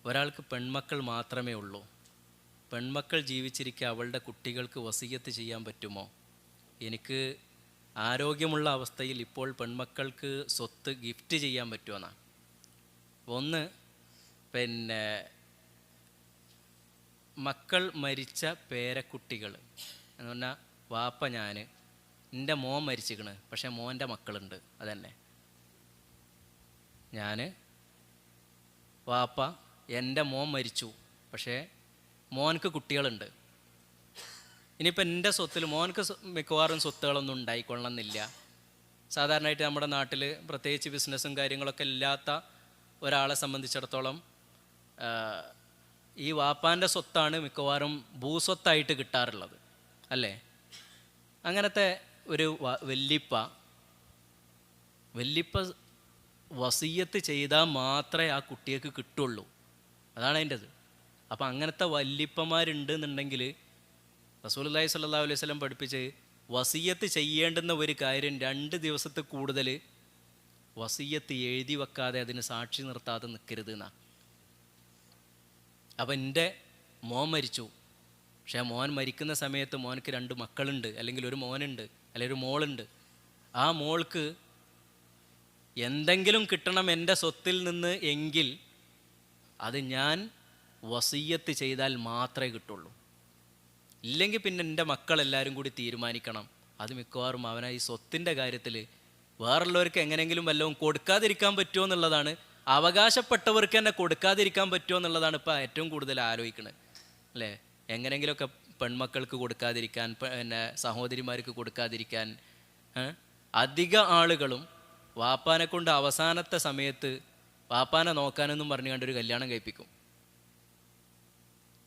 ഒരാൾക്ക് പെൺമക്കൾ മാത്രമേ ഉള്ളൂ. പെൺമക്കൾ ജീവിച്ചിരിക്കെ അവളുടെ കുട്ടികൾക്ക് വസിയത്ത് ചെയ്യാൻ പറ്റുമോ? എനിക്ക് ആരോഗ്യമുള്ള അവസ്ഥയിൽ ഇപ്പോൾ പെൺമക്കൾക്ക് സ്വത്ത് ഗിഫ്റ്റ് ചെയ്യാൻ പറ്റുമെന്നാണ്. ഒന്ന്, മക്കൾ മരിച്ച പേരക്കുട്ടികൾ എന്ന് പറഞ്ഞാൽ വാപ്പ എൻ്റെ മോൻ മരിച്ചിക്കണ്, പക്ഷേ മോൻ്റെ മക്കളുണ്ട്. അതന്നെ വാപ്പ എൻ്റെ മോൻ മരിച്ചു, പക്ഷേ മോനക്ക് കുട്ടികളുണ്ട്. ഇനിയിപ്പോൾ എൻ്റെ സ്വത്തിൽ മോനക്ക് മിക്കവാറും സ്വത്തുകളൊന്നും ഉണ്ടായിക്കൊള്ളണമെന്നില്ല. സാധാരണയായിട്ട് നമ്മുടെ നാട്ടിൽ പ്രത്യേകിച്ച് ബിസിനസ്സും കാര്യങ്ങളൊക്കെ ഇല്ലാത്ത ഒരാളെ സംബന്ധിച്ചിടത്തോളം ഈ വാപ്പാൻ്റെ സ്വത്താണ് മിക്കവാറും ഭൂസ്വത്തായിട്ട് കിട്ടാറുള്ളത്, അല്ലേ? അങ്ങനത്തെ ഒരു വല്ലിപ്പ വസിയത്ത് ചെയ്താൽ മാത്രമേ ആ കുട്ടിക്ക് കിട്ടുള്ളൂ. അതാണ് അതിൻ്റെത്. അപ്പം അങ്ങനത്തെ വല്ലിപ്പന്മാരുണ്ട് എന്നുണ്ടെങ്കിൽ റസൂലുള്ളാഹി സ്വല്ലല്ലാഹു അലൈഹി വസല്ലം പഠിപ്പിച്ച് വസിയത്ത് ചെയ്യേണ്ടുന്ന ഒരു കാര്യം 2 ദിവസത്തിൽ കൂടുതൽ വസിയത്ത് എഴുതി വെക്കാതെ അതിന് സാക്ഷി നിർത്താതെ നിൽക്കരുത് എന്നാ. അപ്പം എൻ്റെ മോൻ മരിച്ചു, പക്ഷേ മോൻ മരിക്കുന്ന സമയത്ത് മോനക്ക് 2 മക്കളുണ്ട്, അല്ലെങ്കിൽ ഒരു മോനുണ്ട്, അല്ലെങ്കിൽ ഒരു മോളുണ്ട്. ആ മോൾക്ക് എന്തെങ്കിലും കിട്ടണം എൻ്റെ സ്വത്തിൽ നിന്ന് എങ്കിൽ അത് ഞാൻ വസിയത്ത് ചെയ്താൽ മാത്രമേ കിട്ടുള്ളൂ. ഇല്ലെങ്കിൽ പിന്നെ എൻ്റെ മക്കളെല്ലാവരും കൂടി തീരുമാനിക്കണം. അത് മിക്കവാറും അവനെ ഈ സ്വത്തിൻ്റെ കാര്യത്തിൽ വേറുള്ളവർക്ക് എങ്ങനെയെങ്കിലും വല്ലതും കൊടുക്കാതിരിക്കാൻ പറ്റുമോ എന്നുള്ളതാണ്, അവകാശപ്പെട്ടവർക്ക് തന്നെ കൊടുക്കാതിരിക്കാൻ പറ്റുമോ എന്നുള്ളതാണ് ഇപ്പോൾ ഏറ്റവും കൂടുതൽ ആലോചിക്കുന്നത്, അല്ലേ? എങ്ങനെയെങ്കിലുമൊക്കെ പെൺമക്കൾക്ക് കൊടുക്കാതിരിക്കാൻ, സഹോദരിമാർക്ക് കൊടുക്കാതിരിക്കാൻ അധിക ആളുകളും വാപ്പാനെ കൊണ്ട് അവസാനത്തെ സമയത്ത് വാപ്പാനെ നോക്കാനെന്നും പറഞ്ഞു കണ്ടൊരു കല്യാണം കഴിപ്പിക്കും.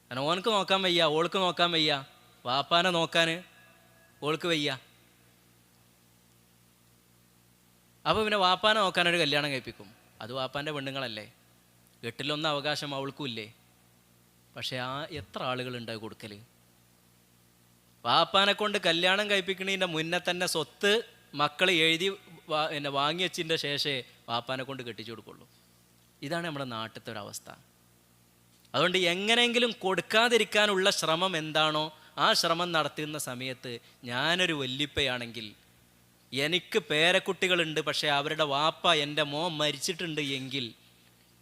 കാരണം ഓനക്ക് നോക്കാൻ വയ്യ, ഓൾക്ക് നോക്കാൻ വയ്യ, വാപ്പാനെ നോക്കാൻ ഓൾക്ക് വയ്യ. അപ്പോൾ പിന്നെ വാപ്പാനെ നോക്കാനൊരു കല്യാണം കഴിപ്പിക്കും. അത് വാപ്പാൻ്റെ പെണ്ണുങ്ങളല്ലേ, 8-1 അവകാശം അവൾക്കും ഇല്ലേ? പക്ഷേ എത്ര ആളുകളുണ്ട് കൊടുക്കൽ? വാപ്പാനെ കൊണ്ട് കല്യാണം കഴിപ്പിക്കണതിൻ്റെ മുന്നേ തന്നെ സ്വത്ത് മക്കൾ എഴുതി വാങ്ങി വെച്ചതിൻ്റെ ശേഷമേ വാപ്പാനെ കൊണ്ട് കെട്ടിച്ചു കൊടുക്കുള്ളൂ. ഇതാണ് നമ്മുടെ നാട്ടിലത്തെ ഒരവസ്ഥ. അതുകൊണ്ട് എങ്ങനെയെങ്കിലും കൊടുക്കാതിരിക്കാനുള്ള ശ്രമം എന്താണോ ആ ശ്രമം നടത്തുന്ന സമയത്ത് ഞാനൊരു വല്ലിപ്പയാണെങ്കിൽ എനിക്ക് പേരക്കുട്ടികളുണ്ട്, പക്ഷേ അവരുടെ വാപ്പ എൻ്റെ മോൻ മരിച്ചിട്ടുണ്ട് എങ്കിൽ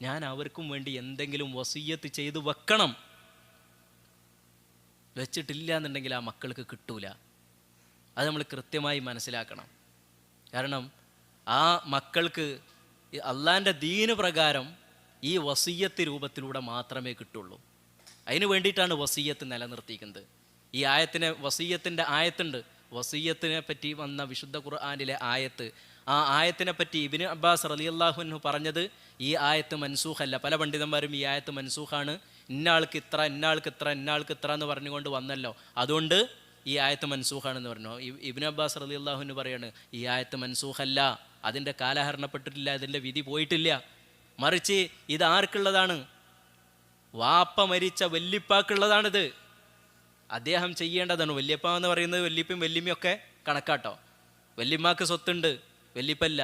ഞാൻ അവർക്കും വേണ്ടി എന്തെങ്കിലും വസിയ്യത്ത് ചെയ്തു വെക്കണം. വെച്ചിട്ടില്ല എന്നുണ്ടെങ്കിൽ ആ മക്കൾക്ക് കിട്ടൂല. അത് നമ്മൾ കൃത്യമായി മനസ്സിലാക്കണം. കാരണം ആ മക്കൾക്ക് അള്ളാൻ്റെ ദീന് പ്രകാരം ഈ വസിയ്യത്ത് രൂപത്തിലൂടെ മാത്രമേ കിട്ടുള്ളൂ. അതിന് വേണ്ടിയിട്ടാണ് വസിയ്യത്ത് നിലനിർത്തിക്കുന്നത്. ഈ വസിയ്യത്തിൻ്റെ ആയത്തുണ്ട്. വസിയ്യത്തിനെ പറ്റി വന്ന വിശുദ്ധ ഖുർആനിലെ ആയത്ത്, ആ ആയത്തിനെ പറ്റി ഇബ്നു അബ്ബാസ് റളിയല്ലാഹു അൻഹു പറഞ്ഞത് ഈ ആയത്ത് മൻസൂഖല്ല. പല പണ്ഡിതന്മാരും ഈ ആയത്ത് മൻസൂഖാണ്, ഇന്നയാൾക്ക് ഇത്ര, ഇന്നയാൾക്ക് ഇത്ര, ഇന്നയാൾക്ക് ഇത്ര എന്ന് പറഞ്ഞുകൊണ്ട് വന്നല്ലോ, അതുകൊണ്ട് ഈ ആയത്ത് മൻസൂഖാണെന്ന് പറഞ്ഞു. ഇബ്നു അബ്ബാസ് റളിയല്ലാഹു അൻഹു പറയാണ്, ഈ ആയത്ത് മൻസൂഖല്ല, അതിൻ്റെ കാലഹരണപ്പെട്ടിട്ടില്ല, അതിൻ്റെ വിധി പോയിട്ടില്ല. മറിച്ച് ഇത് ആർക്കുള്ളതാണ്? വാപ്പ മരിച്ച വല്ലിപ്പാക്കുള്ളതാണിത്. അദ്ദേഹം ചെയ്യേണ്ടതാണ്. വല്യപ്പ എന്ന് പറയുന്നത് വല്യപ്പയും വല്യമ്മയൊക്കെ കണക്കാട്ടോ. വല്യമ്മക്ക് സ്വത്തുണ്ട്, വല്യപ്പല്ല.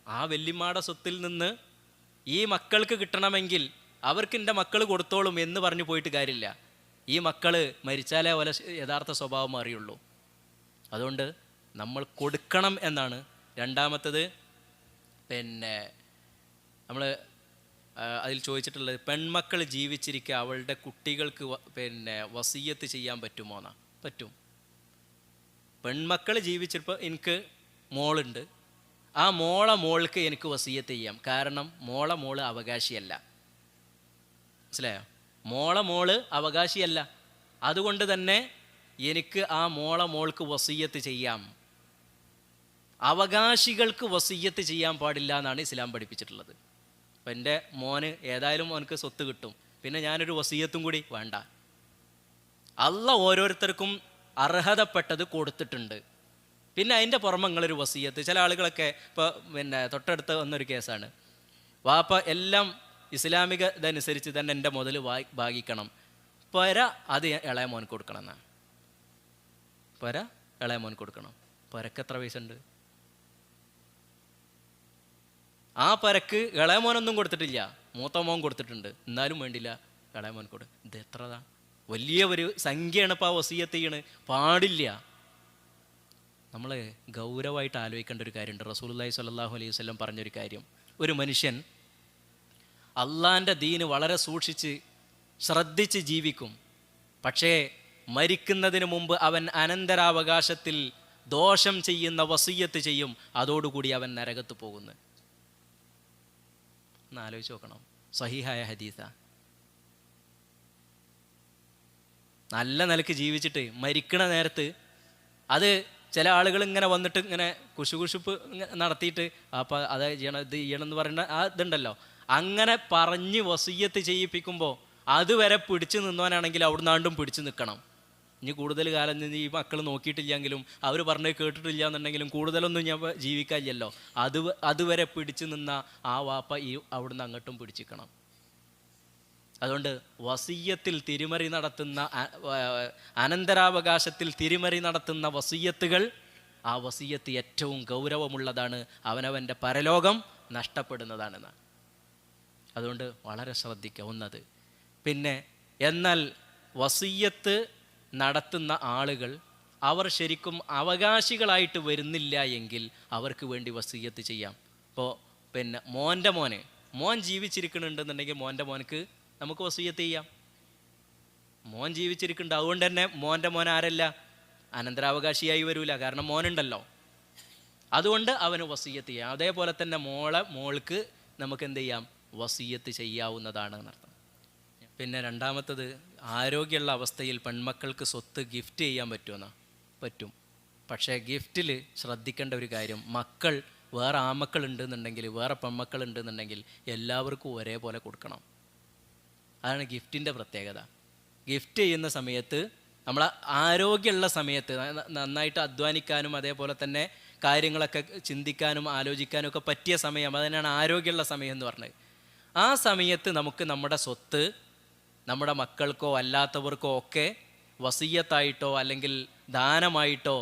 ആ വല്യമ്മയുടെ സ്വത്തിൽ നിന്ന് ഈ മക്കൾക്ക് കിട്ടണമെങ്കിൽ അവർക്ക് എൻ്റെ മക്കൾ കൊടുത്തോളും എന്ന് പറഞ്ഞു പോയിട്ട് കാര്യമില്ല. ഈ മക്കൾ മരിച്ചാലേ പോലെ യഥാർത്ഥ സ്വഭാവം അറിയുള്ളൂ. അതുകൊണ്ട് നമ്മൾ കൊടുക്കണം എന്നാണ്. രണ്ടാമത്തത് നമ്മൾ അതിൽ ചോദിച്ചിട്ടുള്ളത്, പെൺമക്കൾ ജീവിച്ചിരിക്കുക അവളുടെ കുട്ടികൾക്ക് വസിയ്യത്ത് ചെയ്യാൻ പറ്റുമോ എന്നാണ്. പറ്റും. പെൺമക്കൾ ജീവിച്ചിപ്പോൾ എനിക്ക് മോളുണ്ട്, ആ മോൾക്ക് എനിക്ക് വസിയ്യത്ത് ചെയ്യാം. കാരണം മോള് അവകാശിയല്ല. മനസ്സിലായോ? മോള് അവകാശിയല്ല. അതുകൊണ്ട് തന്നെ എനിക്ക് ആ മോൾക്ക് വസിയ്യത്ത് ചെയ്യാം. അവകാശികൾക്ക് വസിയ്യത്ത് ചെയ്യാൻ പാടില്ല എന്നാണ് ഇസ്ലാം പഠിപ്പിച്ചിട്ടുള്ളത്. അപ്പം എൻ്റെ മോന് ഏതായാലും മോനക്ക് സ്വത്ത് കിട്ടും, പിന്നെ ഞാനൊരു വസിയ്യത്തും കൂടി വേണ്ട. അള്ളാഹ് ഓരോരുത്തർക്കും അർഹതപ്പെട്ടത് കൊടുത്തിട്ടുണ്ട്. പിന്നെ അതിൻ്റെ പുറമെ നിങ്ങളൊരു വസിയ്യത്ത്. ചില ആളുകളൊക്കെ ഇപ്പോൾ തൊട്ടടുത്ത് വന്നൊരു കേസാണ്, വാപ്പ എല്ലാം ഇസ്ലാമിക ഇതനുസരിച്ച് തന്നെ എൻ്റെ മുതൽ ഭാഗിക്കണം, പര അത് ഇളയ മോൻ കൊടുക്കണം എന്നാണ്. പര ഇളയ മോൻ കൊടുക്കണം. പരക്ക് എത്ര പൈസ ഉണ്ട്? ആ പരക്ക് ഇളയ മോനൊന്നും കൊടുത്തിട്ടില്ല, മൂത്ത മോൻ കൊടുത്തിട്ടുണ്ട്, എന്നാലും വേണ്ടില്ല ഇളയ മോൻ കൊടു. ഇത് എത്രതാ, വലിയ ഒരു സംഖ്യയാണ് ഇപ്പോൾ ആ വസിയ്യത്ത് ചെയ്യണ്. പാടില്ല. നമ്മൾ ഗൗരവമായിട്ട് ആലോചിക്കേണ്ട ഒരു കാര്യമുണ്ട്. റസൂലുള്ളാഹി സ്വല്ലല്ലാഹു അലൈഹി വസല്ലം പറഞ്ഞൊരു കാര്യം, ഒരു മനുഷ്യൻ അള്ളാൻ്റെ ദീന് വളരെ സൂക്ഷിച്ച് ശ്രദ്ധിച്ച് ജീവിക്കും, പക്ഷേ മരിക്കുന്നതിന് മുമ്പ് അവൻ അനന്തരാവകാശത്തിൽ ദോഷം ചെയ്യുന്ന വസിയ്യത്ത് ചെയ്യും, അതോടുകൂടി അവൻ നരകത്ത് പോകുന്നു. ഒന്ന് ആലോചിച്ച് നോക്കണം. സഹീഹായ ഹദീസ. നല്ല നിലക്ക് ജീവിച്ചിട്ട് മരിക്കണ നേരത്ത് അത് ചില ആളുകൾ ഇങ്ങനെ വന്നിട്ട് ഇങ്ങനെ കുശുകുശുപ്പ് നടത്തിയിട്ട് അപ്പം അത് ചെയ്യണം ഇത് ചെയ്യണം എന്ന് പറയുന്ന ആ ഇതുണ്ടല്ലോ, അങ്ങനെ പറഞ്ഞ് വസിയ്യത്ത് ചെയ്യിപ്പിക്കുമ്പോൾ അതുവരെ പിടിച്ചു നിന്നവനാണെങ്കിൽ അവിടെ നിന്നാണ്ടും പിടിച്ചു നിൽക്കണം. ഇനി കൂടുതൽ കാലം നിന്ന് ഈ മക്കൾ നോക്കിയിട്ടില്ലെങ്കിലും അവർ പറഞ്ഞത് കേട്ടിട്ടില്ല എന്നുണ്ടെങ്കിലും കൂടുതലൊന്നും ഞാൻ ജീവിക്കാനില്ലല്ലോ, അതുവരെ പിടിച്ചു നിന്ന ആ വാപ്പ ഈ അവിടുന്ന് അങ്ങോട്ടും പിടിച്ചിക്കണം. അതുകൊണ്ട് വസിയ്യത്തിൽ തിരിമറി നടത്തുന്ന, അനന്തരാവകാശത്തിൽ തിരിമറി നടത്തുന്ന വസിയ്യത്തുകൾ, ആ വസിയ്യത്ത് ഏറ്റവും ഗൗരവമുള്ളതാണ്, അവനവൻ്റെ പരലോകം നഷ്ടപ്പെടുന്നതാണെന്ന്. അതുകൊണ്ട് വളരെ ശ്രദ്ധിക്കുക ഒന്നത്. പിന്നെ എന്നാൽ വസിയ്യത്ത് നടത്തുന്ന ആളുകൾ അവർ ശരിക്കും അവകാശികളായിട്ട് വരുന്നില്ല എങ്കിൽ അവർക്ക് വേണ്ടി വസിയ്യത്ത് ചെയ്യാം. ഇപ്പോൾ പിന്നെ മോൻ ജീവിച്ചിരിക്കുന്നുണ്ടെന്നുണ്ടെങ്കിൽ മോൻ്റെ മോനക്ക് നമുക്ക് വസിയ്യത്ത് ചെയ്യാം. മോൻ ജീവിച്ചിരിക്കുന്നുണ്ട്, അതുകൊണ്ട് തന്നെ മോൻ്റെ മോൻ ആരല്ല, അനന്തരാവകാശിയായി വരൂല, കാരണം മോനുണ്ടല്ലോ. അതുകൊണ്ട് അവന് വസിയ്യത്ത് ചെയ്യാം. അതേപോലെ തന്നെ മോൾക്ക് നമുക്ക് എന്ത് ചെയ്യാം, വസിയ്യത്ത് ചെയ്യാവുന്നതാണ് എന്നർത്ഥം. പിന്നെ രണ്ടാമത്തത്, ആരോഗ്യമുള്ള അവസ്ഥയിൽ പെൺമക്കൾക്ക് സ്വത്ത് ഗിഫ്റ്റ് ചെയ്യാൻ പറ്റുമെന്നാ? പറ്റും. പക്ഷേ ഗിഫ്റ്റിൽ ശ്രദ്ധിക്കേണ്ട ഒരു കാര്യം, മക്കൾ വേറെ ആമക്കൾ ഉണ്ടെന്നുണ്ടെങ്കിൽ, വേറെ പെൺമക്കൾ ഉണ്ടെന്നുണ്ടെങ്കിൽ എല്ലാവർക്കും ഒരേപോലെ കൊടുക്കണം. അതാണ് ഗിഫ്റ്റിൻ്റെ പ്രത്യേകത. ഗിഫ്റ്റ് ചെയ്യുന്ന സമയത്ത് നമ്മൾ ആരോഗ്യമുള്ള സമയത്ത് നന്നായിട്ട് അധ്വാനിക്കാനും അതേപോലെ തന്നെ കാര്യങ്ങളൊക്കെ ചിന്തിക്കാനും ആലോചിക്കാനും ഒക്കെ പറ്റിയ സമയം, അതിനാണ് ആരോഗ്യമുള്ള സമയം എന്ന് പറഞ്ഞത്. ആ സമയത്ത് നമുക്ക് നമ്മുടെ സ്വത്ത് നമ്മുടെ മക്കൾക്കോ അല്ലാത്തവർക്കോ ഒക്കെ വസിയ്യത്തായിട്ടോ അല്ലെങ്കിൽ ദാനമായിട്ടോ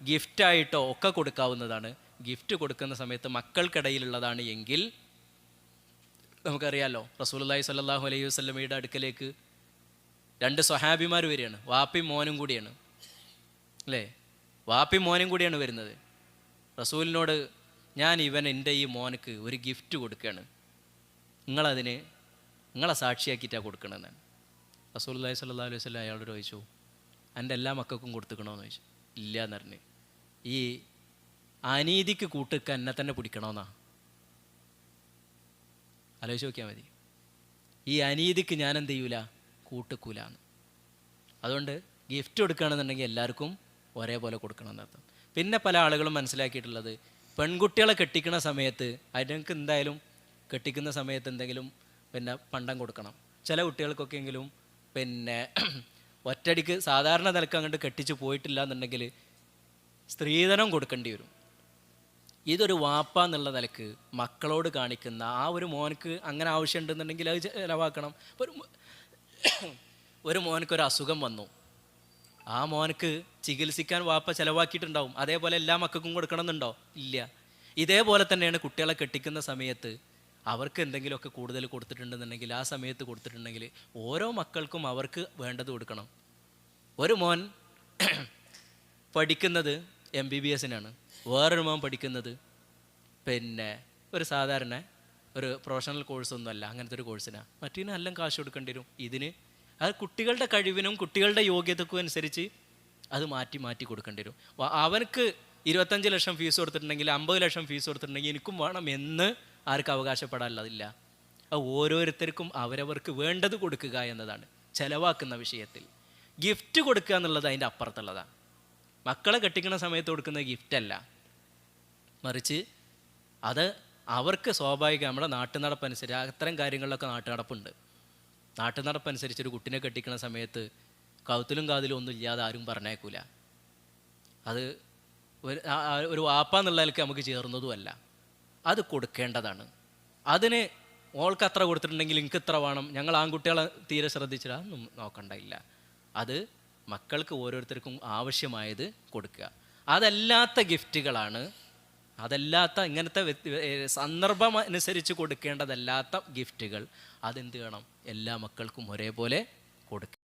ഗിഫ്റ്റായിട്ടോ ഒക്കെ കൊടുക്കാവുന്നതാണ്. ഗിഫ്റ്റ് കൊടുക്കുന്ന സമയത്ത് മക്കൾക്കിടയിലുള്ളതാണ് എങ്കിൽ നമുക്കറിയാമല്ലോ, റസൂലുള്ളാഹി സ്വല്ലല്ലാഹു അലൈഹി വസല്ലമയുടെ അടുക്കലേക്ക് 2 സ്വഹാബിമാർ വരികയാണ്, വാപ്പയും മോനും കൂടിയാണ് അല്ലേ, വാപ്പയും മോനും കൂടിയാണ് വരുന്നത്. റസൂലിനോട് ഞാൻ എൻ്റെ ഈ മോനക്ക് ഒരു ഗിഫ്റ്റ് കൊടുക്കുകയാണ്, നിങ്ങളെ സാക്ഷിയാക്കിയിട്ടാണ് കൊടുക്കണമെന്നാണ്. റസൂലുള്ളാഹി സ്വല്ലല്ലാഹു അലൈഹി വസല്ലം അയാളോട് ചോദിച്ചു, എൻ്റെ എല്ലാ മക്കൾക്കും കൊടുത്തുക്കണമെന്ന് ചോദിച്ചു. ഇല്ല എന്ന് പറഞ്ഞ്, ഈ അനീതിക്ക് കൂട്ടുക എന്നെ തന്നെ പിടിക്കണമെന്നാ. ആലോചിച്ച് നോക്കിയാൽ മതി. ഈ അനീതിക്ക് ഞാൻ എന്ത് ചെയ്യൂല, കൂട്ടുക്കൂലാന്ന്. അതുകൊണ്ട് ഗിഫ്റ്റ് കൊടുക്കുകയാണെന്നുണ്ടെങ്കിൽ എല്ലാവർക്കും ഒരേപോലെ കൊടുക്കണം എന്നർത്ഥം. പിന്നെ പല ആളുകളും മനസ്സിലാക്കിയിട്ടുള്ളത്, പെൺകുട്ടികളെ കെട്ടിക്കുന്ന സമയത്ത് അതിനൊക്കെ എന്തായാലും കെട്ടിക്കുന്ന സമയത്ത് എന്തെങ്കിലും പിന്നെ പണ്ടം കൊടുക്കണം. ചില കുട്ടികൾക്കൊക്കെ എങ്കിലും പിന്നെ ഒറ്റടിക്ക് സാധാരണ നിലക്ക് അങ്ങോട്ട് കെട്ടിച്ച് പോയിട്ടില്ല എന്നുണ്ടെങ്കിൽ സ്ത്രീധനം കൊടുക്കേണ്ടി വരും. ഇതൊരു വാപ്പ എന്നുള്ള നിലക്ക് മക്കളോട് കാണിക്കുന്ന ആ ഒരു മോനക്ക് അങ്ങനെ ആവശ്യമുണ്ടെന്നുണ്ടെങ്കിൽ അത് ചിലവാക്കണം. ഒരു മോനക്കൊരു അസുഖം വന്നു, ആ മോനക്ക് ചികിത്സിക്കാൻ വാപ്പ ചിലവാക്കിയിട്ടുണ്ടാവും, അതേപോലെ എല്ലാ മക്കൾക്കും കൊടുക്കണമെന്നുണ്ടോ? ഇല്ല. ഇതേപോലെ തന്നെയാണ് കുട്ടികളെ കെട്ടിക്കുന്ന സമയത്ത് അവർക്ക് എന്തെങ്കിലുമൊക്കെ കൂടുതൽ കൊടുത്തിട്ടുണ്ടെന്നുണ്ടെങ്കിൽ ആ സമയത്ത് കൊടുത്തിട്ടുണ്ടെങ്കിൽ ഓരോ മക്കൾക്കും അവർക്ക് വേണ്ടത് കൊടുക്കണം. ഒരു മോൻ പഠിക്കുന്നത് MBBS-നാണ്, വേറൊരു മോൻ പഠിക്കുന്നത് പിന്നെ ഒരു സാധാരണ ഒരു പ്രൊഫഷണൽ കോഴ്സൊന്നുമല്ല, അങ്ങനത്തെ ഒരു കോഴ്സിനാണ്. മറ്റേതിന് എല്ലാം കാശ് കൊടുക്കേണ്ടി വരും. ഇതിന് അത് കുട്ടികളുടെ കഴിവിനും കുട്ടികളുടെ യോഗ്യതക്കും അനുസരിച്ച് അത് മാറ്റി മാറ്റി കൊടുക്കേണ്ടി വരും. അവനക്ക് 25 ലക്ഷം ഫീസ് കൊടുത്തിട്ടുണ്ടെങ്കിൽ 50 ലക്ഷം ഫീസ് കൊടുത്തിട്ടുണ്ടെങ്കിൽ എനിക്കും വേണം എന്ന് ആർക്കും അവകാശപ്പെടാനുള്ളതില്ല. അത് ഓരോരുത്തർക്കും അവരവർക്ക് വേണ്ടത് കൊടുക്കുക എന്നതാണ് ചിലവാക്കുന്ന വിഷയത്തിൽ. ഗിഫ്റ്റ് കൊടുക്കുക എന്നുള്ളത് അതിൻ്റെ അപ്പുറത്തുള്ളതാണ്. മക്കളെ കെട്ടിക്കുന്ന സമയത്ത് കൊടുക്കുന്ന ഗിഫ്റ്റല്ല, മറിച്ച് അത് അവർക്ക് സ്വാഭാവികം നമ്മുടെ നാട്ടുനടപ്പനുസരിച്ച് അത്തരം കാര്യങ്ങളിലൊക്കെ നാട്ടുനടപ്പുണ്ട്. നാട്ടുനടപ്പനുസരിച്ച് ഒരു കുട്ടിനെ കെട്ടിക്കുന്ന സമയത്ത് കൗത്തിലും കാതിലും ഒന്നും ഇല്ലാതെ ആരും പറഞ്ഞേക്കൂല. അത് ഒരു വാപ്പ എന്നുള്ള നിലയ്ക്ക് നമുക്ക് ചേർന്നതുമല്ല, അത് കൊടുക്കേണ്ടതാണ്. അതിന് ഓൾക്ക് അത്ര കൊടുത്തിട്ടുണ്ടെങ്കിൽ എനിക്ക് ഇത്ര വേണം, ഞങ്ങൾ ആൺകുട്ടികളെ തീരെ ശ്രദ്ധിച്ചില്ല, അതൊന്നും നോക്കണ്ടില്ല. അത് മക്കൾക്ക് ഓരോരുത്തർക്കും ആവശ്യമായത് കൊടുക്കുക. അതല്ലാത്ത ഗിഫ്റ്റുകളാണ് അതല്ലാത്ത ഇങ്ങനത്തെ സന്ദർഭം അനുസരിച്ച് കൊടുക്കേണ്ടതല്ലാത്ത ഗിഫ്റ്റുകൾ അതെന്ത് വേണം, എല്ലാ മക്കൾക്കും ഒരേപോലെ കൊടുക്കുക.